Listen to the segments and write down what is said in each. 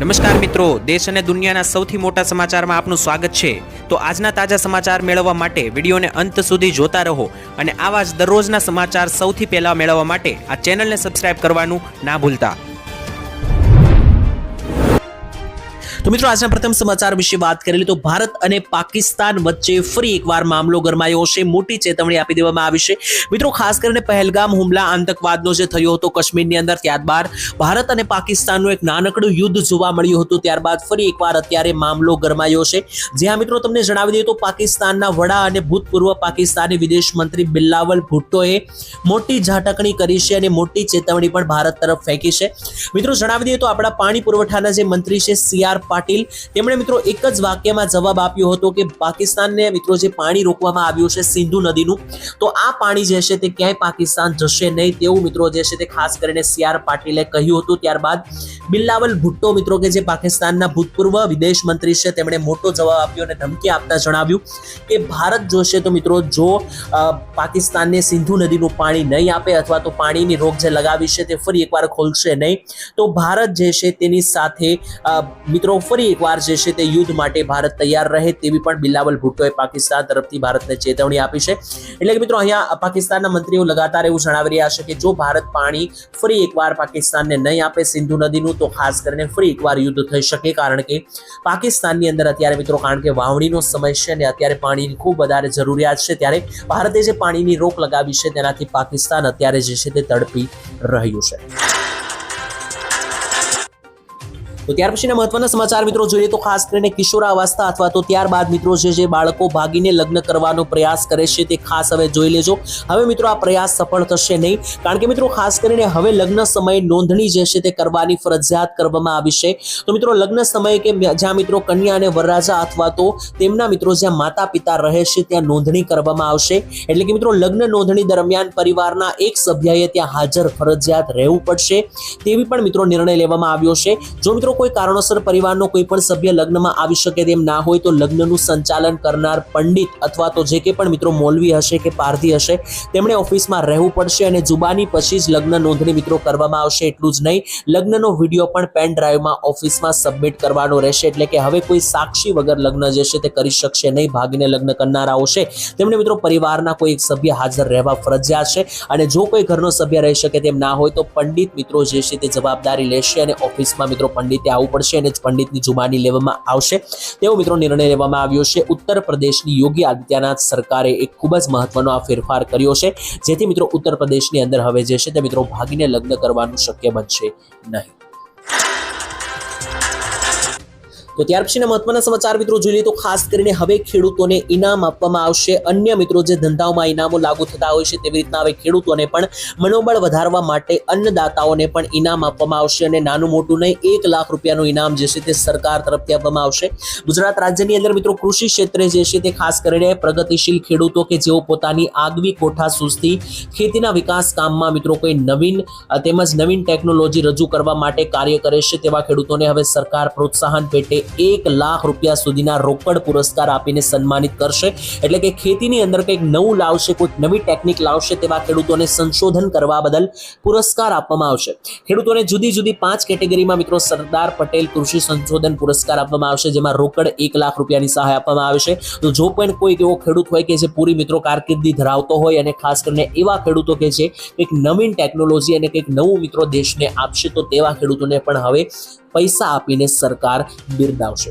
નમસ્કાર મિત્રો, દેશ અને દુનિયાના સૌથી મોટા સમાચારમાં આપનું સ્વાગત છે। તો આજના તાજા સમાચાર મેળવવા માટે વિડીયોને અંત સુધી જોતા રહો અને આવા જ દરરોજના સમાચાર સૌથી પહેલા મેળવવા માટે આ ચેનલને સબસ્ક્રાઇબ કરવાનું ના ભૂલતા। तो मित्रों आज प्रथम समाचार विषय बात करें तो भारत और पाकिस्तान वच्चे फरी एक बार मामलो गरमायो छे। मोटी चेतवणी आपी देवामां आवी छे। मित्रों खास करके पहलगाम हुमला आतंकवादनो जे थयो हतो काश्मीरनी अंदर, त्यारबाद भारत और पाकिस्ताननुं एक नानकड़ुं युद्ध जोवा मळ्युं हतुं। त्यारबाद फरी एक बार अत्यारे मामलो गरमायो छे। ज्यां मित्रों तमने जणावी दઈએ तो पाकिस्तानना वडा अने भूतपूर्व पाकिस्तानी विदेश मंत्री बिलावल भुट्टोए मोटी झाटकणी करी छे अने मोटी चेतवणी पण भारत तरफ फेंकी छे। मित्रों जणावी दઈએ तो आपणा पाणी पुरवठाना जे मंत्री छे CR पाटील તેમણે મિત્રો એક જ વાક્યમાં જવાબ આપ્યો હતો કે પાકિસ્તાનને મિત્રો જે પાણી રોકવામાં આવ્યું છે સિંધુ નદીનું, તો આ પાણી જે છે તે ક્યાંય પાકિસ્તાન જશે નહીં તેવું મિત્રો જે છે તે ખાસ કરીને CR પાટીલે કહ્યું હતું। ત્યારબાદ બિલાવલ ભુટ્ટો મિત્રો કે જે પાકિસ્તાનના ભૂતપૂર્વ વિદેશ મંત્રી છે તેમણે મોટો જવાબ આપ્યો અને ધમકી આપતા જણાવ્યું કે ભારત જોશે તો મિત્રો જો પાકિસ્તાનને સિંધુ નદીનું પાણી નહીં આપે અથવા તો પાણીની રોક જે લગાવી છે તે ફરી એકવાર ખોલશે નહીં તો ભારત જે છે તેની સાથે મિત્રો ફરી એકવાર જે છે તે યુદ્ધ માટે ભારત તૈયાર રહે તેવી પણ બિલાવલ ભુટ્ટોએ પાકિસ્તાન તરફથી ભારતને ચેતવણી આપી છે। એટલે કે મિત્રો અહીંયા પાકિસ્તાનના મંત્રીઓ લગાતાર એવું જણાવી રહ્યા છે કે જો ભારત પાણી ફરી એકવાર પાકિસ્તાનને નહીં આપે સિંધુ નદીનું તો ખાસ કરીને ફરી એકવાર યુદ્ધ થઈ શકે, કારણ કે પાકિસ્તાનની અંદર અત્યારે મિત્રો કારણ કે વાવણીનો સમય છે અને અત્યારે પાણીની ખૂબ વધારે જરૂરિયાત છે, ત્યારે ભારતે જે પાણીની રોક લગાવી છે તેનાથી પાકિસ્તાન અત્યારે જે છે તે તડપી રહ્યું છે। तो त्यार पछीना महत्वना समाचार मित्रों જોઈએ तो खास કરીને કિશોરાવસ્થા अथवा तो ત્યારબાદ મિત્રો જે બાળકો ભાગીને લગ્ન કરવાનો પ્રયાસ કરે છે તે ખાસ હવે જોઈ લેજો। હવે મિત્રો આ પ્રયાસ સફળ થશે નહીં, કારણ કે મિત્રો ખાસ કરીને હવે લગ્ન સમયે નોંધણી જે છે તે કરવાની ફરજિયાત કરવામાં આવી છે। તો મિત્રો લગ્ન સમયે કે જ્યાં મિત્રો કન્યા અને વરરાજા अथवा तो તેમના મિત્રો જ્યાં માતા પિતા રહે છે ત્યાં નોંધણી કરવામાં આવશે। એટલે કે મિત્રો લગ્ન નોંધણી દરમિયાન પરિવારના એક સભ્યએ ત્યાં હાજર ફરજિયાત રહેવું પડશે તેવી પણ મિત્રો નિર્ણય લેવામાં આવ્યો છે। જો મિત્રો કોઈ કારણોસર પરિવારનો કોઈ પણ સભ્ય લગ્નમાં આવી શકે તેમ ના હોય તો લગ્નનું સંચાલન કરનાર પંડિત અથવા તો જે કે પણ મિત્રો મૌલવી હશે કે પારધી હશે તેમણે ઓફિસમાં રહેવું પડશે અને જુબાની પછી જ લગ્ન નોંધણી મિત્રો કરવામાં આવશે। એટલું જ નહીં, લગ્નનો વિડીયો પણ પેન ડ્રાઈવમાં ઓફિસમાં સબમિટ કરવાનો રહેશે। એટલે કે હવે કોઈ સાક્ષી વગર લગ્ન જે છે તે કરી શકશે નહીં। ભાગીને લગ્ન કરનારાઓ છે તેમણે મિત્રો પરિવારના કોઈ એક સભ્ય હાજર રહેવા ફરજિયાત છે અને જો કોઈ ઘરનો સભ્ય રહી શકે તેમ ના હોય તો પંડિત મિત્રો જે છે તે જવાબદારી લેશે અને ઓફિસમાં મિત્રો પંડિતે આવવું પડશે અને પંડિતની જુબાની લેવામાં આવશે તેવો મિત્રો નિર્ણય લેવામાં આવ્યો છે। ઉત્તર પ્રદેશની યોગી આદિત્યનાથ સરકારે એક ખૂબ જ મહત્વનો આ ફેરફાર કર્યો છે, જેથી મિત્રો ઉત્તર પ્રદેશની અંદર હવે જે છે તે મિત્રો ભાગીને લગ્ન કરવાનું શક્ય બનશે નહીં। तो त्यार पछीना महत्वना समाचार मित्रों જોઈએ तो खास કરીને હવે ખેડૂતોને ઇનામ આપવામાં આવશે। અન્ય મિત્રો જે ધંધાઓમાં ઇનામો લાગુ થતા હોય છે તેવી રીતના હવે ખેડૂતોને પણ મનોબળ વધારવા માટે અન્નદાતાઓને પણ ઇનામ આપવામાં આવશે અને નાનું મોટું નહીં 1 લાખ રૂપિયાનું ઇનામ જે છે તે સરકાર તરફથી આપવામાં આવશે। ગુજરાત રાજ્યની અંદર મિત્રો કૃષિ ક્ષેત્રે જે છે તે ખાસ કરીને પ્રગતિશીલ ખેડૂતો કે જેઓ પોતાની આગવી કોઠાસૂઝથી ખેતીના વિકાસ કામમાં મિત્રો કોઈ નવીન તેમજ નવીન ટેકનોલોજી રજૂ કરવા માટે કાર્ય કરે છે તેવા ખેડૂતોને હવે સરકાર પ્રોત્સાહન પેટે 1 લાખ રૂપિયા સુધીના રોકડ પુરસ્કાર આપીને સન્માનિત કરશે। એટલે કે ખેતીની અંદર કંઈક નવું લાવશે, કોઈ નવી ટેકનિક લાવશે તેવા ખેડૂતોને સંશોધન કરવા બદલ પુરસ્કાર આપવામાં આવશે। ખેડૂતોને જુદી જુદી 5 કેટેગરીમાં મિત્રો સરદાર પટેલ કૃષિ સંશોધન પુરસ્કાર આપવામાં આવશે, જેમાં રોકડ 1 લાખ રૂપિયાની સહાય આપવામાં આવે છે। તો જો પણ કોઈ એવો ખેડૂત હોય કે જે પૂરી મિત્રો કારકિર્દી ધરાવતો હોય અને ખાસ કરીને એવા ખેડૂતો કે જે કંઈક નવીન ટેકનોલોજી અને કંઈક નવું મિત્રો દેશને આપશે તો તેવા ખેડૂતોને પણ હવે પૈસા આપીને સરકાર બિરદાવશે।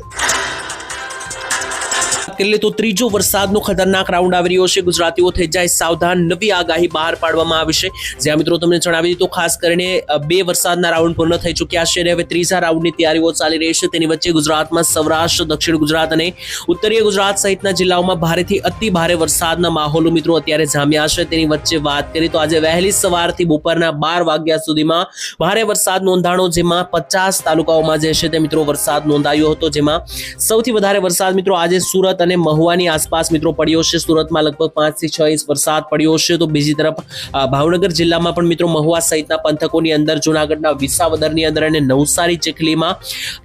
तो ત્રીજો વરસાદનો ખતરનાક રાઉન્ડ આવી રહ્યો છે। ગુજરાતીઓ થઈ જાય સાવધાન, નવી આગાહી બહાર પાડવામાં આવી છે। જ્યાં મિત્રો તમને જણાવી દીધું ખાસ કરીને 2 વરસાદના રાઉન્ડ પૂર્ણ થઈ ચૂક્યા છે અને હવે ત્રીજા રાઉન્ડની તૈયારીઓ ચાલી રહી છે। તેની વચ્ચે ગુજરાતમાં સૌરાષ્ટ્ર, દક્ષિણ ગુજરાત અને ઉત્તરીય ગુજરાત સહિતના જિલ્લાઓમાં ભારેથી અતિ ભારે વરસાદના માહોલો મિત્રો અત્યારે જામ્યા છે। તેની વચ્ચે વાત કરીએ તો આજે વહેલી સવારથી બપોરના 12 વાગ્યા સુધીમાં ભારે વરસાદ નોંધાણો, જેમાં 50 તાલુકાઓમાં જે છે તે મિત્રો વરસાદ નોંધાયો હતો। જેમાં સૌથી વધારે વરસાદ મિત્રો આજે સુરત, સુરત અને મહુવાની આસપાસ મિત્રો પડ્યો છે. સુરતમાં લગભગ 5 થી 6 ઇંચ વરસાદ પડ્યો છે. તો બીજી તરફ ભાવનગર જિલ્લામાં પણ મિત્રો મહુવા સહિતના પંથકોની અંદર, જૂનાગઢના વિસાવદરની અંદર અને નવસારી ચીખલીમાં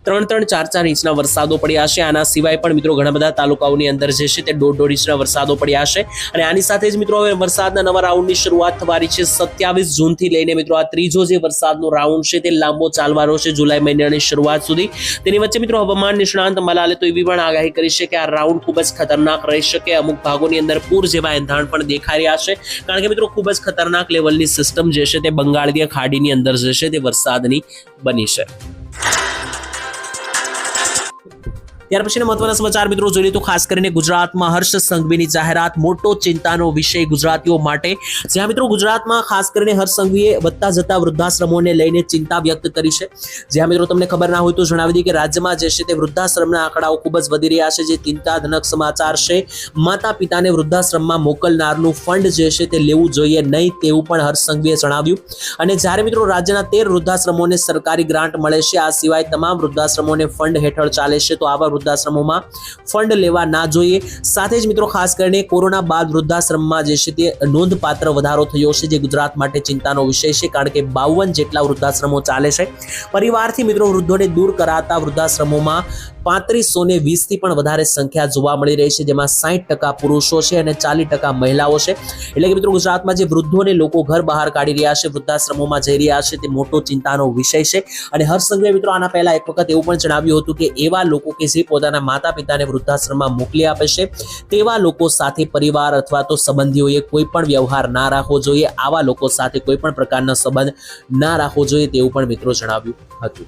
3-4 ઇંચના વરસાદો પડ્યા છે. આના સિવાય પણ મિત્રો ઘણા બધા તાલુકાઓની અંદર જે છે તે 1.5 ઇંચના વરસાદો પડ્યા છે. અને આની સાથે જ મિત્રો હવે વરસાદના નવા રાઉન્ડની શરૂઆત થવાની છે. 27 જૂનથી લઈને મિત્રો આ ત્રીજો જે વરસાદનો રાઉન્ડ છે તે લાંબો ચાલવાનો છે, જુલાઈ મહિનાની શરૂઆત સુધી. તેની વચ્ચે મિત્રો હવામાન નિષ્ણાંત મલાલે તો એવી પણ આગાહી કરી છે કે આ રાઉન્ડ ખૂબ જ ખતરનાક રહી શકે. અમુક ભાગોની અંદર પૂર જેવા એંધાણ પણ દેખાઈ રહ્યા છે, કારણ કે મિત્રો ખૂબ જ ખતરનાક લેવલની સિસ્ટમ જે છે તે બંગાળની ખાડીની અંદર જે છે તે વરસાદની બની છે. ત્યાર પછીના મહત્વના સમાચાર મિત્રો જોઈએ તો ખાસ કરીને ગુજરાતમાં હર્ષ સંઘવીની જાહેરાત મોટો ચિંતાનો વિષય ગુજરાતીઓ માટે. જ્યાં મિત્રો ગુજરાતમાં ખાસ કરીને હર્ષ સંઘવીએ વધતા જતા વૃદ્ધાશ્રમોને લઈને ચિંતા વ્યક્ત કરી છે. જ્યાં મિત્રો તમને ખબર ના હોય તો જણાવી દઈએ કે રાજ્યમાં જે છે તે વૃદ્ધાશ્રમના આંકડાઓ ખૂબ જ વધી રહ્યા છે, જે ચિંતાજનક સમાચાર છે. માતા પિતાને વૃદ્ધાશ્રમમાં મોકલનારનું ફંડ જે છે તે લેવું જોઈએ નહીં, તેવું પણ હર્ષ સંઘવીએ જણાવ્યું. અને જ્યારે મિત્રો રાજ્યના 13 વૃદ્ધાશ્રમોને સરકારી ગ્રાન્ટ મળે છે, આ સિવાય તમામ વૃદ્ધાશ્રમોને ફંડ હેઠળ ચાલે છે, તો આવા વૃદ્ધાશ્રમોમાં ફંડ લેવા ના જોઈએ. સાથે જ મિત્રો ખાસ કરીને કોરોના બાદ વૃદ્ધાશ્રમમાં જે છે તે નોંધપાત્ર વધારો થયો છે, જે ગુજરાત માટે ચિંતાનો વિષય છે, કારણ કે 52 જેટલા વૃદ્ધાશ્રમો ચાલે છે. પરિવારથી મિત્રો વૃદ્ધોને દૂર કરાતા વૃદ્ધાશ્રમોમાં 3520 થી પણ વધારે સંખ્યા જોવા મળી રહી છે, જેમાં 60% પુરુષો છે અને 40% મહિલાઓ છે. એટલે કે મિત્રો ગુજરાતમાં જે વૃદ્ધોને લોકો ઘર બહાર કાઢી રહ્યા છે, વૃદ્ધાશ્રમોમાં જઈ રહ્યા છે, તે મોટો ચિંતાનો વિષય છે. અને હર્ષ સંઘવીએ મિત્રો આના પહેલા એક વખત એવું પણ જણાવ્યું હતું કે એવા લોકો કે જે પોતાના માતા પિતાને વૃદ્ધાશ્રમમાં મોકલી આપે છે, તેવા લોકો સાથે પરિવાર અથવા તો સંબંધીઓએ કોઈ પણ વ્યવહાર ના રાખવો જોઈએ. આવા લોકો સાથે કોઈ પણ પ્રકારનો સંબંધ ના રાખવો જોઈએ, તેવું પણ મિત્રો જણાવ્યું હતું.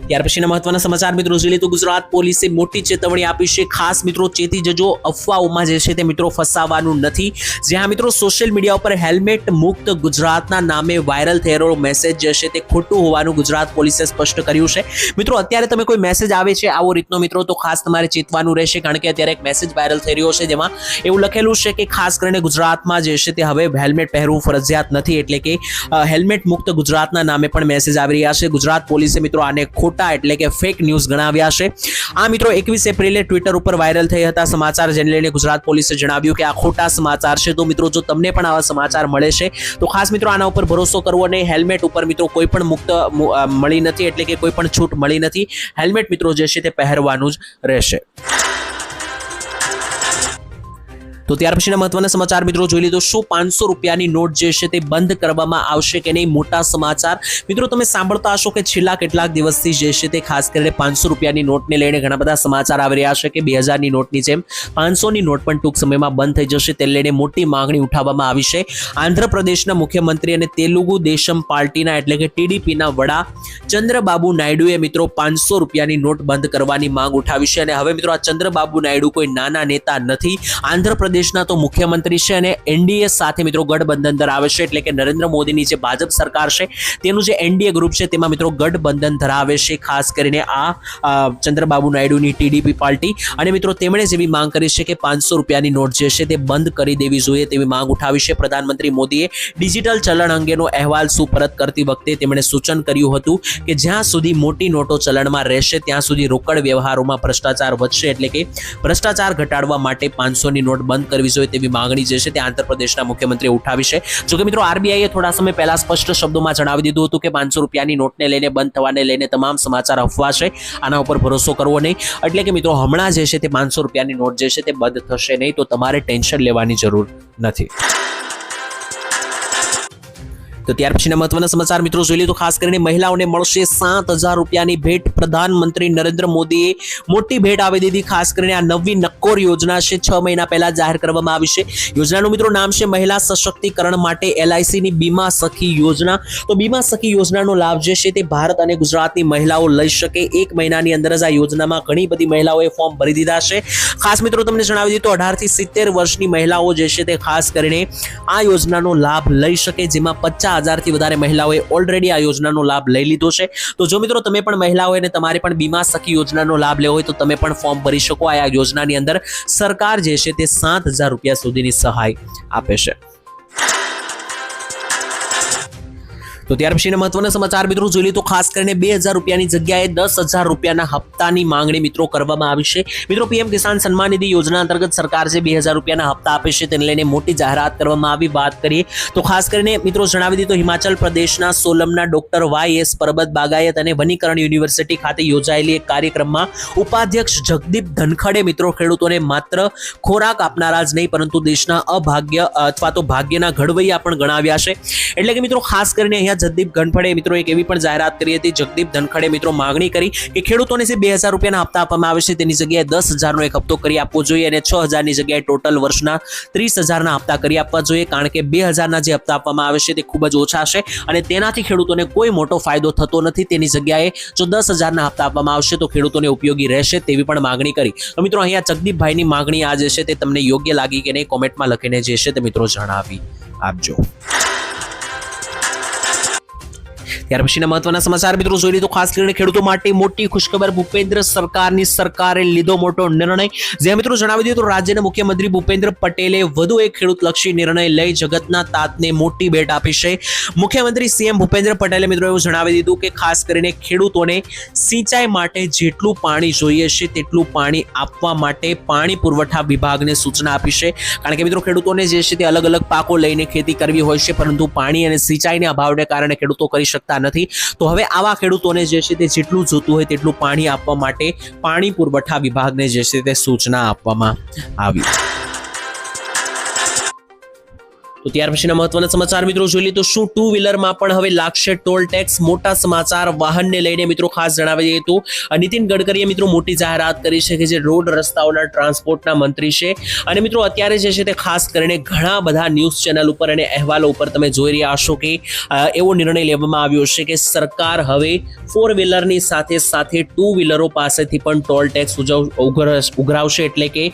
ત્યાર પછીના મહત્વના સમાચાર મિત્રો જોઈએ તો ગુજરાત પોલીસે મોટી ચેતવણી આપી છે. ખાસ મિત્રો ચેતી જજો, અફવાઓમાં જે છે તે મિત્રો ફસાવાનું નથી. જ્યાં મિત્રો સોશિયલ મીડિયા ઉપર હેલ્મેટ મુક્ત ગુજરાતના નામે વાયરલ થયેલો મેસેજ જે છે તે ખોટું હોવાનું ગુજરાત પોલીસે સ્પષ્ટ કર્યું છે. મિત્રો અત્યારે તમે કોઈ મેસેજ આવે છે આવો રીતનો મિત્રો, તો ખાસ તમારે ચેતવાનું રહેશે, કારણ કે અત્યારે એક મેસેજ વાયરલ થઈ રહ્યો છે, જેમાં એવું લખેલું છે કે ખાસ કરીને ગુજરાતમાં જે છે તે હવે હેલ્મેટ પહેરવું ફરજિયાત નથી. એટલે કે હેલ્મેટ મુક્ત ગુજરાતના નામે પણ મેસેજ આવી રહ્યા છે. ગુજરાત પોલીસે મિત્રો આને એટલે કે ફેક ન્યૂઝ ગણાવ્યા છે. આ મિત્રો 21 એપ્રિલે ટ્વિટર ઉપર વાયરલ થઈ હતા સમાચાર, જેને લઈને ગુજરાત પોલીસે જણાવ્યું કે આ ખોટા સમાચાર છે. તો મિત્રો જો તમને પણ આવા સમાચાર મળે છે તો ખાસ મિત્રો આના ઉપર ભરોસો કરવો નહીં. હેલ્મેટ ઉપર મિત્રો કોઈ પણ મુક્ત મળી નથી, એટલે કે કોઈ પણ છૂટ મળી નથી. હેલ્મેટ મિત્રો જે છે તે પહેરવાનું જ રહેશે. તો ત્યાર પછીના મહત્વના સમાચાર મિત્રો જોઈ લીધો. શું 500 રૂપિયાની નોટ જે છે તે બંધ કરવામાં આવશે કે નહીં? મોટા સમાચાર મિત્રો તમે સાંભળતા હશો કે છેલ્લા કેટલાક દિવસથી જે છે તે ખાસ કરીને 500 રૂપિયાની નોટને લઈને ઘણા બધા સમાચાર આવી રહ્યા છે કે 2000ની નોટની જેમ 500ની નોટ પણ ટૂંક સમયમાં બંધ થઈ જશે. તેને લઈને મોટી માંગણી ઉઠાવવામાં આવી છે. આંધ્રપ્રદેશના મુખ્યમંત્રી અને તેલુગુ દેશમ પાર્ટીના એટલે કે ટીડીપીના વડા ચંદ્રબાબુ નાયડુએ મિત્રો 500 રૂપિયાની નોટ બંધ કરવાની માંગ ઉઠાવી છે. અને હવે મિત્રો આ ચંદ્રબાબુ નાયડુ કોઈ નાના નેતા નથી. આંધ્રપ્રદેશના તો મુખ્યમંત્રી છે અને એનડીએ સાથે મિત્રો ગઠબંધન ધરાવે છે. એટલે કે નરેન્દ્ર મોદીની જે ભાજપ સરકાર છે તેનું જે એનડીએ ગ્રુપ છે તેમાં મિત્રો ગઠબંધન ધરાવે છે ખાસ કરીને આ ચંદ્રબાબુ નાયડુની ટીડીપી પાર્ટી. અને મિત્રો તેમણે જેવી માંગ કરી છે કે 500 રૂપિયાની નોટ જે છે તે બંધ કરી દેવી જોઈએ, તેવી માંગ ઉઠાવી છે. પ્રધાનમંત્રી મોદીએ ડિજિટલ ચલણ અંગેનો અહેવાલ સુપરત કરતી વખતે તેમણે સૂચન કર્યું હતું કે જ્યાં સુધી મોટી નોટો ચલણમાં રહેશે ત્યાં સુધી રોકડ વ્યવહારોમાં ભ્રષ્ટાચાર વધશે. એટલે કે ભ્રષ્ટાચાર ઘટાડવા માટે 500ની નોટ બંધ કરવી જોઈએ તેવી માંગણી જે છે તે આંધ્રપ્રદેશના મુખ્યમંત્રીએ ઉઠાવી છે. જોકે મિત્રો આરબીઆઈએ થોડા સમય પહેલા સ્પષ્ટ શબ્દોમાં જણાવી દીધું હતું કે 500 રૂપિયાની નોટને લઈને બંધ થવાને લઈને તમામ સમાચાર અફવા છે, આના ઉપર ભરોસો કરવો નહીં. એટલે કે મિત્રો હમણાં જે છે તે 500 રૂપિયાની નોટ જે છે તે બંધ થશે નહીં, તો તમારે ટેન્શન લેવાની જરૂર નથી. તો ત્યાર પછીના મહત્વના સમાચાર મિત્રો જોઈ લો. તો ખાસ કરીને મહિલાઓને મળશે 7000 રૂપિયાની ભેટ. પ્રધાનમંત્રી નરેન્દ્ર મોદીએ મોટી ભેટ આપી દીધી. ખાસ કરીને આ નવી નક્કોર યોજના છે, 6 મહિના પહેલા જાહેર કરવામાં આવી છે. યોજનાનું મિત્રો નામ છે મહિલા સશક્તિકરણ માટે LICની બીમા સખી યોજના. તો બીમા સખી યોજનાનો લાભ જે છે તે ભારત અને ગુજરાતની મહિલાઓ લઈ શકે. 1 મહિનાની અંદર જ આ યોજનામાં ઘણી બધી મહિલાઓએ ફોર્મ ભરી દીધા છે. ખાસ મિત્રો તમને જણાવી દીધું 18 થી 70 વર્ષની મહિલાઓ જે છે તે ખાસ કરીને આ યોજનાનો લાભ લઈ શકે, જેમાં 50,000થી વધારે મહિલાઓએ ઓલરેડી આ યોજનાનો લાભ લઈ લીધો છે. તો જો મિત્રો તમે પણ મહિલાઓ અને તમારે પણ બીમા સખી યોજનાનો લાભ લેવો હોય તો તમે પણ ફોર્મ ભરી શકો. આ યોજનાની અંદર સરકાર જે છે તે 7000 રૂપિયા સુધીની સહાય આપે છે. તો ત્યાર પછીના મહત્વના સમાચાર મિત્રો જોઈએ તો ખાસ કરીને 2000 રૂપિયાની જગ્યાએ 10,000 રૂપિયાના હપ્તાની માંગણી મિત્રો કરવામાં આવી છે। મિત્રો પીએમ કિસાન સન્માન નિધિ યોજના અંતર્ગત સરકાર જે 2000 રૂપિયાના હપ્તા આપે છે તેને લઈને મોટી જાહેરાત કરવામાં આવી। વાત કરીએ તો ખાસ કરીને મિત્રો જણાવી દીધું હિમાચલ પ્રદેશના સોલમના ડોક્ટર YS પરબત બાગાયત અને વનીકરણ યુનિવર્સિટી ખાતે યોજાયેલી એક કાર્યક્રમમાં ઉપાધ્યક્ષ જગદીપ ધનખડે મિત્રો ખેડૂતોને માત્ર ખોરાક આપનારા જ નહીં પરંતુ દેશના અભાગ્ય અથવા તો ભાગ્યના ઘડવૈયા પણ ગણાવ્યા છે। એટલે કે મિત્રો ખાસ કરીને અહીંયા જગદીપ ધનખડે મિત્રો એક એવી પણ જાહેરાત કરી હતી। જગદીપ ધનખડે મિત્રો માંગણી કરી કે ખેડૂતોને જે 2000 રૂપિયાના હપ્તા આપવામાં આવે છે તેની જગ્યાએ 10,000નો એક હપ્તો કરી આપવો જોઈએ અને 6,000ની જગ્યાએ ટોટલ વર્ષના 30,000ના હપ્તા કરી આપવા જોઈએ, કારણ કે 2000ના જે હપ્તા આપવામાં આવે છે તે ખૂબ જ ઓછા છે અને તેનાથી ખેડૂતોને કોઈ મોટો ફાયદો થતો નથી। તેની જગ્યાએ જો 10,000ના હપ્તા આપવામાં આવશે તો ખેડૂતોને ઉપયોગી રહેશે તેવી પણ માંગણી કરી। તો મિત્રો અહીંયા જગદીપભાઈની માંગણી આ જે છે તે તમને યોગ્ય લાગી કે નહીં કોમેન્ટમાં લખીને જે છે તે મિત્રો જણાવી આપજો। ત્યાર પછીના મહત્વના સમાચાર મિત્રો જોઈએ તો ખાસ કરીને ખેડૂતો માટે મોટી ખુશખબર, ભૂપેન્દ્ર સરકારે લીધો મોટો નિર્ણય। જે મિત્રો જણાવી દીધું તો રાજ્યના મુખ્યમંત્રી ભૂપેન્દ્ર પટેલે વધુ એક ખેડૂતલક્ષી નિર્ણય લઈ જગતના તાતને મોટી ભેટ આપી છે। મુખ્યમંત્રી સીએમ ભૂપેન્દ્ર પટેલે મિત્રો એવું જણાવી દીધું કે ખાસ કરીને ખેડૂતોને સિંચાઈ માટે જેટલું પાણી જોઈએ છે તેટલું પાણી આપવા માટે પાણી પુરવઠા વિભાગને સૂચના આપી છે, કારણ કે મિત્રો ખેડૂતોને જે છે તે અલગ અલગ પાકો લઈને ખેતી કરવી હોય છે પરંતુ પાણી અને સિંચાઈના અભાવને કારણે ખેડૂતો કરી શકતા નથી। તો હવે આવા ખેડૂતોને જે છે તે જેટલું જોતું હોય તેટલું પાણી આપવા માટે પાણી પુરવઠા વિભાગને જે છે તે સૂચના આપવામાં આવી। તો ત્યાર પછીના મહત્વના સમાચાર મિત્રો જોઈએ તો શું ટુ વ્હીલરમાં પણ હવે લાગશે ટોલ ટેક્સ? મોટા સમાચાર વાહનને લઈને મિત્રો ખાસ જણાવી દઈએ તો નીતિન ગડકરીએ મિત્રો મોટી જાહેરાત કરી છે કે જે રોડ રસ્તાઓના ટ્રાન્સપોર્ટના મંત્રી છે અને મિત્રો અત્યારે જે છે તે ખાસ કરીને ઘણા બધા ન્યૂઝ ચેનલ ઉપર અને અહેવાલો ઉપર તમે જોઈ રહ્યા હશો કે એવો નિર્ણય લેવામાં આવ્યો છે કે સરકાર હવે 4 વ્હીલરની સાથે સાથે ટુ વ્હીલરો પાસેથી પણ ટોલ ટેક્સ ઉઘરાવશે। એટલે કે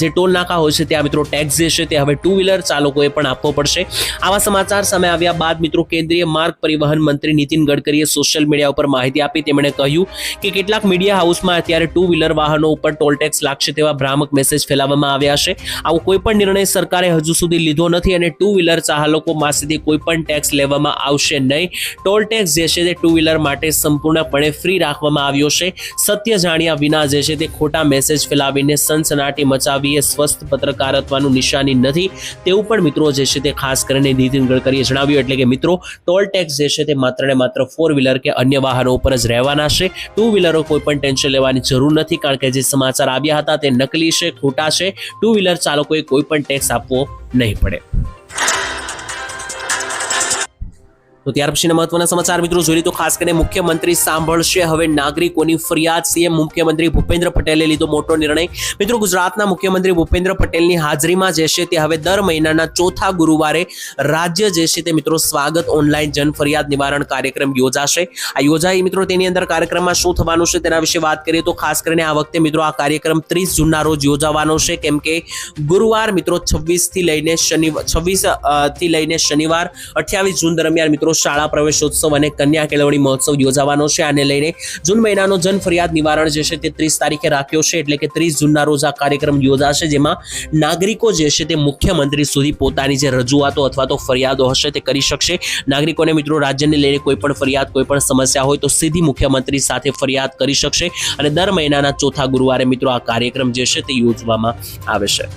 જે ટોલ નાકા હોય છે ત્યાં મિત્રો ટેક્સ જે છે તે હવે ટુ વ્હીલર ચાલકોએ પણ આપવો પડશે। આવા સમાચાર સામે આવ્યા બાદ મિત્રો કેન્દ્રીય માર્ગ પરિવહન મંત્રી નીતિન ગડકરીએ સોશિયલ મીડિયા ઉપર માહિતી આપી। તેમણે કહ્યું કે કેટલાક મીડિયા હાઉસમાં અત્યારે ટુ વ્હીલર વાહનો ઉપર ટોલ ટેક્સ લાગશે તેવા ભ્રામક મેસેજ ફેલાવવામાં આવ્યા છે। આવો કોઈ પણ નિર્ણય સરકારે હજુ સુધી લીધો નથી અને ટુ વ્હીલર ચાલકો પાસેથી કોઈ પણ ટેક્સ લેવામાં આવશે નહીં। ટોલ ટેક્સ જે છે તે ટુ વ્હીલર માટે સંપૂર્ણપણે ફ્રી રાખવામાં આવ્યો છે। સત્ય જાણ્યા વિના જે છે તે ખોટા મેસેજ ફેલાવીને સનસનાટી મચાવી એ સ્વસ્થ પત્રકારત્વનું નિશાની નથી તેવું પણ મિત્રો જે છે તે ખાસ કરીને નીતિન ગડકરીએ જણાવ્યું। એટલે કે મિત્રો ટોલ ટેક્સ જે છે તે માત્ર ને માત્ર 4 વ્હીલર કે અન્ય વાહનો ઉપર જ રહેવાના છે। ટુ વ્હીલરો કોઈ પણ ટેન્શન લેવાની જરૂર નથી, કારણ કે જે સમાચાર આવ્યા હતા તે નકલી છે, ખોટા છે। ટુ વ્હીલર ચાલકોએ કોઈ પણ ટેક્સ આપવો નહીં પડે। તો ત્યાર પછીના મહત્વના સમાચાર મિત્રો જોઈએ તો ખાસ કરીને મુખ્યમંત્રી સાંભળશે હવે નાગરિકોની ફરિયાદ। સીએમ મુખ્યમંત્રી ભૂપેન્દ્ર પટેલે લીધો મોટો નિર્ણય। મિત્રો ગુજરાતના મુખ્યમંત્રી ભૂપેન્દ્ર પટેલની હાજરીમાં જે છે તે હવે દર મહિનાના ચોથા ગુરુવારે રાજ્ય જે છે તે મિત્રો સ્વાગત ઓનલાઈન જન ફરિયાદ નિવારણ કાર્યક્રમ યોજાશે। આ યોજાઈ મિત્રો તેની અંદર કાર્યક્રમમાં શું થવાનું છે તેના વિશે વાત કરીએ તો ખાસ કરીને આ વખતે મિત્રો આ કાર્યક્રમ 30 જૂનના રોજ યોજાવાનો છે, કેમ કે ગુરુવાર મિત્રો 26 થી લઈને શનિવાર 28 જૂન દરમિયાન મિત્રો શાળા પ્રવેશોત્સવ અને કન્યા કેળવણી મહોત્સવ યોજાવાનો છે। આને લઈને જૂન મહિનાનો જન ફરિયાદ નિવારણ જે છે તે 30 તારીખે રાખ્યો છે, એટલે કે 30 જૂનના રોજ આ કાર્યક્રમ યોજાશે, જેમાં નાગરિકો જે છે તે મુખ્યમંત્રી સુધી પોતાની જે રજૂઆતો અથવા તો ફરિયાદો હશે તે કરી શકશે। નાગરિકોને મિત્રો રાજ્યને લઈને કોઈ પણ ફરિયાદ, કોઈ પણ સમસ્યા હોય તો સીધી મુખ્યમંત્રી સાથે ફરિયાદ કરી શકશે અને દર મહિનાના ચોથા ગુરુવારે મિત્રો આ કાર્યક્રમ જે છે તે યોજવામાં આવે છે।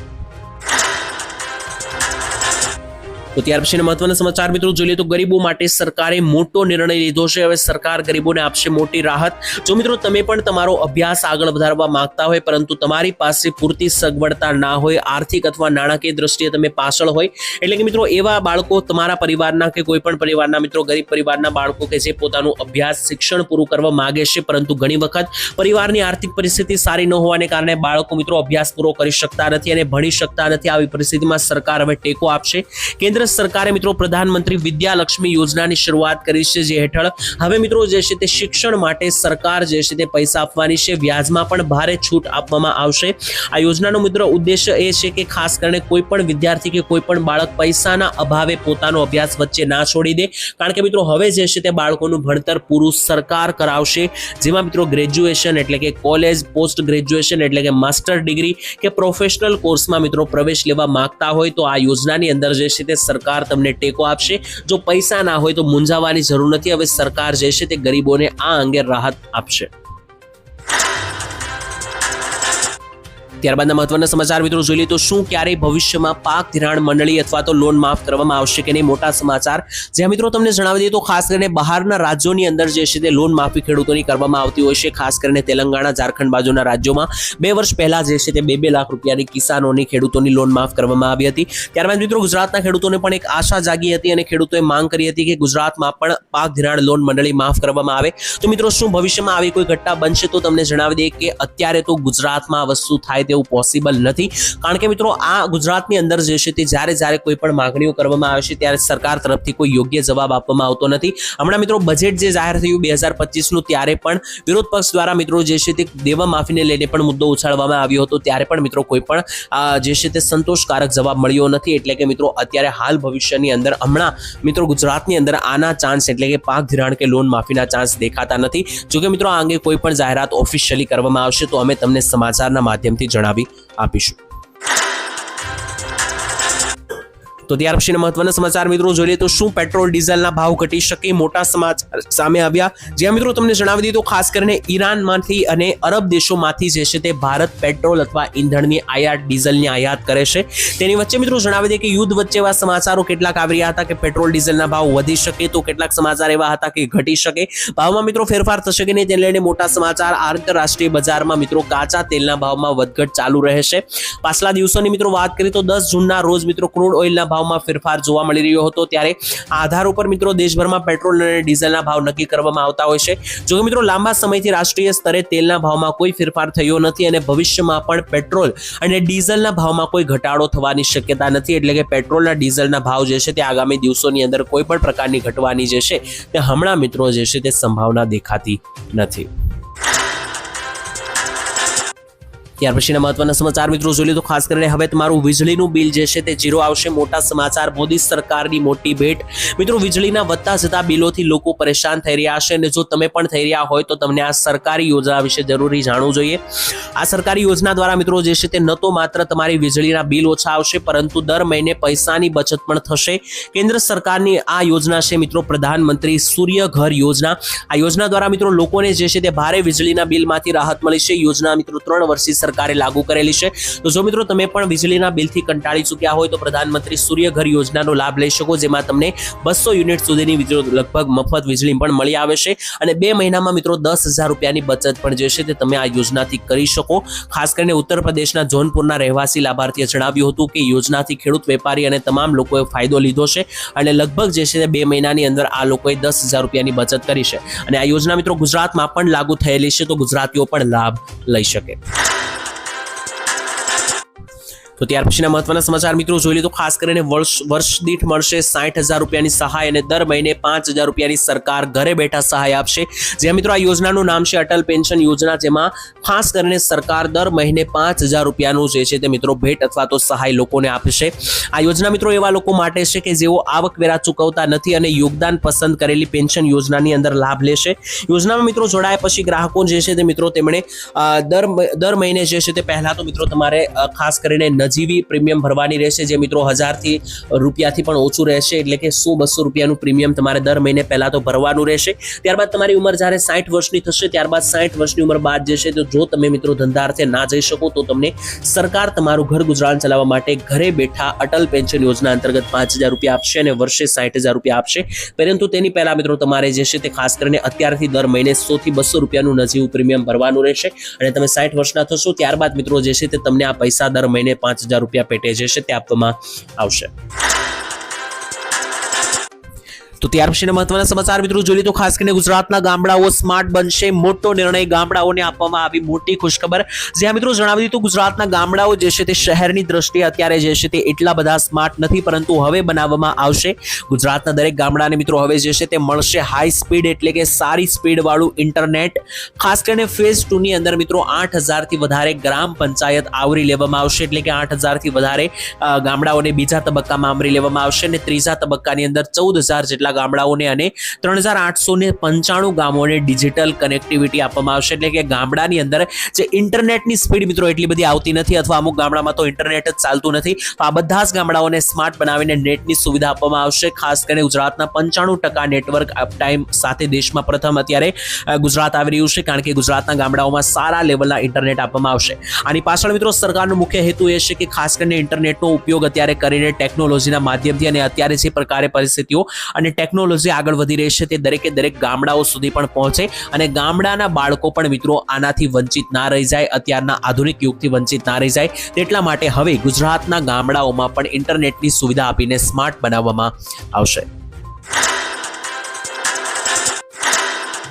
તો ત્યાર પછીના મહત્વના સમાચાર મિત્રો જોઈએ તો ગરીબો માટે સરકારે મોટો નિર્ણય લીધો છે। હવે સરકાર ગરીબોને આપશે મોટી રાહત। જો મિત્રો તમે પણ તમારો અભ્યાસ આગળ વધારવા માંગતા હોય પરંતુ તમારી પાસે પૂરતી સગવડતા ના હોય, આર્થિક અથવા નાણાકીય દ્રષ્ટિએ તમે પાછળ હોય, એટલે કે મિત્રો એવા બાળકો તમારા પરિવારના કે કોઈ પણ પરિવારના મિત્રો ગરીબ પરિવારના બાળકો કે જે પોતાનું અભ્યાસ શિક્ષણ પૂરું કરવા માંગે છે પરંતુ ઘણી વખત પરિવારની આર્થિક પરિસ્થિતિ સારી ન હોવાને કારણે બાળકો મિત્રો અભ્યાસ પૂરો કરી શકતા નથી અને ભણી શકતા નથી। આવી પરિસ્થિતિમાં સરકાર હવે ટેકો આપશે। કેન્દ્ર સરકારે મિત્રો પ્રધાનમંત્રી વિદ્યાલક્ષ્મી યોજનાની શરૂઆત કરી છે, જે હેઠળ હવે મિત્રો જે છે તે શિક્ષણ માટે સરકાર જે છે તે પૈસા આપવાની છે। વ્યાજમાં પણ ભારે છૂટ આપવામાં આવશે। આ યોજનાનો મિત્રો ઉદ્દેશ્ય એ છે કે ખાસ કરીને કોઈ પણ વિદ્યાર્થી કે કોઈ પણ બાળક પૈસાના અભાવે પોતાનો અભ્યાસ વચ્ચે ના છોડી દે, કારણ કે મિત્રો હવે જે છે તે બાળકોનું ભણતર પૂરું સરકાર કરાવશે, જેમાં મિત્રો ગ્રેજ્યુએશન એટલે કે કોલેજ, પોસ્ટ ગ્રેજ્યુએશન એટલે કે માસ્ટર ડિગ્રી કે પ્રોફેશનલ કોર્સમાં મિત્રો પ્રવેશ લેવા માંગતા હોય તો આ યોજનાની અંદર જે છે તે સરકાર સરકાર તમને ટેકો આપશે. જો પૈસા ના હોય તો મૂંઝાવાની જરૂર નથી. હવે સરકાર જે છે તે ગરીબોને આ અંગે રાહત આપશે. ત્યારબાદના મહત્વના સમાચાર મિત્રો જોઈ લઈએ તો શું ક્યારેય ભવિષ્યમાં પાક ધિરાણ મંડળી અથવા તો લોન માફ કરવામાં આવશે કે નહીં, મોટા સમાચાર. જ્યાં મિત્રો તમને જણાવી દઈએ તો ખાસ કરીને બહારના રાજ્યોની અંદર જે છે તે લોન માફી ખેડૂતોની કરવામાં આવતી હોય છે. ખાસ કરીને તેલંગાણા, ઝારખંડ બાજુના રાજ્યોમાં 2 વર્ષ પહેલા જે છે તે 2 લાખ રૂપિયાની કિસાનોની ખેડૂતોની લોન માફ કરવામાં આવી હતી. ત્યારબાદ મિત્રો ગુજરાતના ખેડૂતોને પણ એક આશા જાગી હતી અને ખેડૂતોએ માંગ કરી હતી કે ગુજરાતમાં પણ પાક ધિરાણ લોન મંડળી માફ કરવામાં આવે. તો મિત્રો શું ભવિષ્યમાં આવી કોઈ ઘટના બનશે? તો તમને જણાવી દઈએ કે અત્યારે તો ગુજરાતમાં આ વસ્તુ થાય તેવું પોસિબલ નથી. કારણ કે મિત્રો આ ગુજરાતની અંદર જે છે તે જ્યારે કોઈ પણ માંગણીઓ કરવામાં આવે છે ત્યારે સરકાર તરફથી કોઈ યોગ્ય જવાબ આપવામાં આવતો નથી. હમણાં મિત્રો બજેટ જે જાહેર થયું 2025નું, ત્યારે પણ વિરોધ પક્ષ દ્વારા મિત્રો જે છે તે દેવા માફીને લઈને પણ મુદ્દો ઉછાળવામાં આવ્યો હતો. ત્યારે પણ મિત્રો કોઈ પણ જે છે તે સંતોષકારક જવાબ મળ્યો નથી. એટલે કે મિત્રો અત્યારે હાલ ભવિષ્યની અંદર હમણાં મિત્રો ગુજરાતની અંદર આના ચાન્સ એટલે કે પાક ધિરાણ કે લોન માફીના ચાન્સ દેખાતા નથી. જોકે મિત્રો આ અંગે કોઈ પણ જાહેરાત ઓફિશિયલી કરવામાં આવશે તો અમે તમને સમાચારના માધ્યમથી જણાવી આપીશું. તો ત્યાર પછીના મહત્વના સમાચાર મિત્રો જોઈએ તો શું પેટ્રોલ ડીઝલના ભાવ ઘટી શકે, મોટા સમાચાર સામે આવ્યા. જ્યાં મિત્રો તમને જણાવી દીધું ખાસ કરીને ઈરાનમાંથી અને અરબ દેશોમાંથી જે છે તે ભારત પેટ્રોલ અથવા ઈંધણની આયાત, ડીઝલની આયાત કરે છે. તેની વચ્ચે મિત્રો જણાવી દઈએ કે યુદ્ધ વચ્ચે એવા સમાચારો કેટલાક આવી રહ્યા હતા કે પેટ્રોલ ડીઝલના ભાવ વધી શકે, તો કેટલાક સમાચાર એવા હતા કે ઘટી શકે. ભાવમાં મિત્રો ફેરફાર થશે કે નહીં તેને લઈને મોટા સમાચાર. આંતરરાષ્ટ્રીય બજારમાં મિત્રો કાચા તેલના ભાવમાં વધઘટ ચાલુ રહેશે. પાછલા દિવસોની મિત્રો વાત કરીએ તો 10 જૂનના રોજ મિત્રો ક્રૂડ ઓઇલના ભાવમાં ફેરફાર જોવા મળી રહ્યો હતો. ત્યારે આધાર ઉપર મિત્રો દેશભરમાં પેટ્રોલ અને ડીઝલના ભાવ નક્કી કરવામાં આવતા હોય છે. જો કે મિત્રો લાંબા સમયથી રાષ્ટ્રીય સ્તરે તેલના ભાવમાં કોઈ ફેરફાર થયો નથી અને ભવિષ્યમાં પણ પેટ્રોલ અને ડીઝલના ભાવમાં કોઈ ઘટાડો થવાની શક્યતા નથી. એટલે કે પેટ્રોલના ડીઝલના ભાવ જે છે તે આગામી દિવસોની અંદર કોઈ પણ પ્રકારની ઘટવાની જે છે તે હમણાં મિત્રો જે છે તે સંભાવના દેખાતી નથી. ત્યાર પછીના મહત્વના સમાચાર મિત્રો જોઈએ તો ખાસ કરીને હવે તમારું વીજળીનું બિલ જે છે તે 0 આવશે. મોટા સમાચાર, મોદી સરકારની મોટી ભેટ. મિત્રો વીજળીના વધતા જતા બિલોથી લોકો પરેશાન થઈ રહ્યા છે અને જો તમે પણ થઈ રહ્યા હોય તો તમને આ સરકારી યોજના વિશે જરૂરી જાણવું જોઈએ. આ સરકારી યોજના દ્વારા મિત્રો જે છે તે ન તો માત્ર તમારી વીજળીના બિલ ઓછા આવશે પરંતુ દર મહિને પૈસાની બચત પણ થશે. કેન્દ્ર સરકારની આ યોજના છે મિત્રો પ્રધાનમંત્રી સૂર્ય ઘર યોજના. આ યોજના દ્વારા મિત્રો લોકોને જે છે તે ભારે વીજળીના બિલમાંથી રાહત મળી છે. યોજના મિત્રો 3 વર્ષથી સરકારે લાગુ કરેલી છે. તો જો મિત્રો તમે પણ વીજળીના બિલથી કંટાળી ચૂક્યા હોય તો પ્રધાનમંત્રી સૂર્ય ઘર યોજનાનો લાભ લઈ શકો, જેમાં તમને 200 યુનિટ સુધીની લગભગ મફત વીજળી પણ મળી આવે છે અને 2 મહિનામાં મિત્રો 10,000 રૂપિયાની બચત પણ જે છે તે તમે આ યોજનાથી કરી શકો. ખાસ કરીને ઉત્તર પ્રદેશના જોનપુરના રહેવાસી લાભાર્થીએ જણાવ્યું હતું કે યોજનાથી ખેડૂત, વેપારી અને તમામ લોકોએ ફાયદો લીધો છે અને લગભગ જે છે તે 2 મહિનાની અંદર આ લોકોએ 10,000 રૂપિયાની બચત કરી છે અને આ યોજના મિત્રો ગુજરાતમાં પણ લાગુ થયેલી છે, તો ગુજરાતીઓ પણ લાભ લઈ શકે. તો ત્યાર પછીના મહત્વના સમાચાર મિત્રો જોઈ લો તો ખાસ કરીને વર્ષ દીઠ મળશે 60,000 રૂપિયાની સહાય અને દર મહિને 5,000 રૂપિયાની સરકાર ઘરે બેઠા સહાય આપશે. જે મિત્રો આ યોજનાનું નામ છે અટલ પેન્શન યોજના, જેમાં ખાસ કરીને સરકાર દર મહિને 5,000 રૂપિયાનું જે છે તે મિત્રો ભેટ અથવા તો સહાય લોકોને આપશે. આ યોજના મિત્રો એવા લોકો માટે છે કે જેઓ આવકવેરા ચૂકવતા નથી અને યોગદાન પસંદ કરેલી પેન્શન યોજનાની અંદર લાભ લેશે. યોજનામાં મિત્રો જોડાયા પછી ગ્રાહકો જે છે તે મિત્રો તેમણે દર મહિને જે છે તે પહેલા તો મિત્રો તમારે ખાસ કરીને નજીવી પ્રીમિયમ ભરવાની રહેશે, જે મિત્રો 1,000 રૂપિયાથી પણ ઓછું રહેશે. એટલે કે 100-200 રૂપિયાનું પ્રીમિયમ તમારે દર મહિને પહેલા તો ભરવાનું રહેશે. ત્યારબાદ તમારી ઉંમર જ્યારે 60 વર્ષની થશે ત્યારબાદ 60 વર્ષની ઉંમર બાદ જે છે તો જો તમે મિત્રો ધંધાર્થે ના જઈ શકો તો તમને સરકાર તમારું ઘર ગુજરાન ચલાવવા માટે ઘરે બેઠા અટલ પેન્શન યોજના અંતર્ગત 5,000 રૂપિયા આપશે અને વર્ષે 60,000 રૂપિયા આપશે. પરંતુ તેની પહેલા મિત્રો તમારે જે છે તે ખાસ કરીને અત્યારથી દર મહિને 100-200 રૂપિયાનું નજીવું પ્રીમિયમ ભરવાનું રહેશે અને તમે 60 વર્ષના થશો ત્યારબાદ મિત્રો જે છે તે તમને આ પૈસા દર મહિને 5,000 રૂપિયા પેટે જે છે તે આપવામાં આવશે. તો ત્યાર પછીના મહત્વના સમાચાર મિત્રો જોઈએ તો ખાસ કરીને ગુજરાતના ગામડાઓ સ્માર્ટ બનશે. મોટો નિર્ણય ગામડાઓને આપવામાં આવી મોટી ખુશખબર. જ્યાં મિત્રો જણાવી દીધું ગુજરાતના ગામડાઓ જે છે તે શહેરની દ્રષ્ટિએ અત્યારે જે છે તે એટલા બધા સ્માર્ટ નથી, પરંતુ હવે બનાવવામાં આવશે. ગુજરાતના દરેક ગામડાને મિત્રો હવે જે છે તે મળશે હાઈ સ્પીડ એટલે કે સારી સ્પીડ વાળું ઇન્ટરનેટ. ખાસ કરીને ફેઝ 2 ની અંદર મિત્રો 8,000 થી વધારે ગ્રામ પંચાયત આવરી લેવામાં આવશે. એટલે કે 8,000 થી વધારે ગામડાઓને બીજા તબક્કામાં આવરી લેવામાં આવશે અને ત્રીજા તબક્કાની અંદર 14,000 જેટલા જેટલા ગામડાઓને અને 3895 ગામોને ડિજિટલ કનેક્ટિવિટી આપવામાં આવશે. એટલે કે ગામડાની અંદર જે ઇન્ટરનેટની સ્પીડ મિત્રો એટલી બધી આવતી નથી અથવા અમુક ગામડામાં તો ઇન્ટરનેટ જ ચાલતું નથી, તો આ બધા જ ગામડાઓને સ્માર્ટ બનાવીને નેટની સુવિધા આપવામાં આવશે. ખાસ કરીને ગુજરાતના 95% નેટવર્ક અપટાઈમ સાથે દેશમાં પ્રથમ અત્યારે ગુજરાત આવી રહ્યું છે, કારણ કે ગુજરાતના ગામડાઓમાં સારા લેવલના ઇન્ટરનેટ આપવામાં આવશે. આની પાછળ મિત્રો સરકારનો મુખ્ય હેતુ એ છે કે ખાસ કરીને ઇન્ટરનેટનો ઉપયોગ અત્યારે કરીને ટેકનોલોજીના માધ્યમથી અને અત્યારે જે પ્રકારે પરિસ્થિતિઓ અને ટેકનોલોજી આગળ વધી રહી છે તે દરેકે દરેક ગામડાઓ સુધી પણ પહોંચે અને ગામડાના બાળકો પણ મિત્રો આનાથી વંચિત ના રહી જાય, અત્યારના આધુનિક યુગથી વંચિત ના રહી જાય. તેટલા માટે હવે ગુજરાતના ગામડાઓમાં પણ ઇન્ટરનેટની સુવિધા આપીને સ્માર્ટ બનાવવામાં આવશે.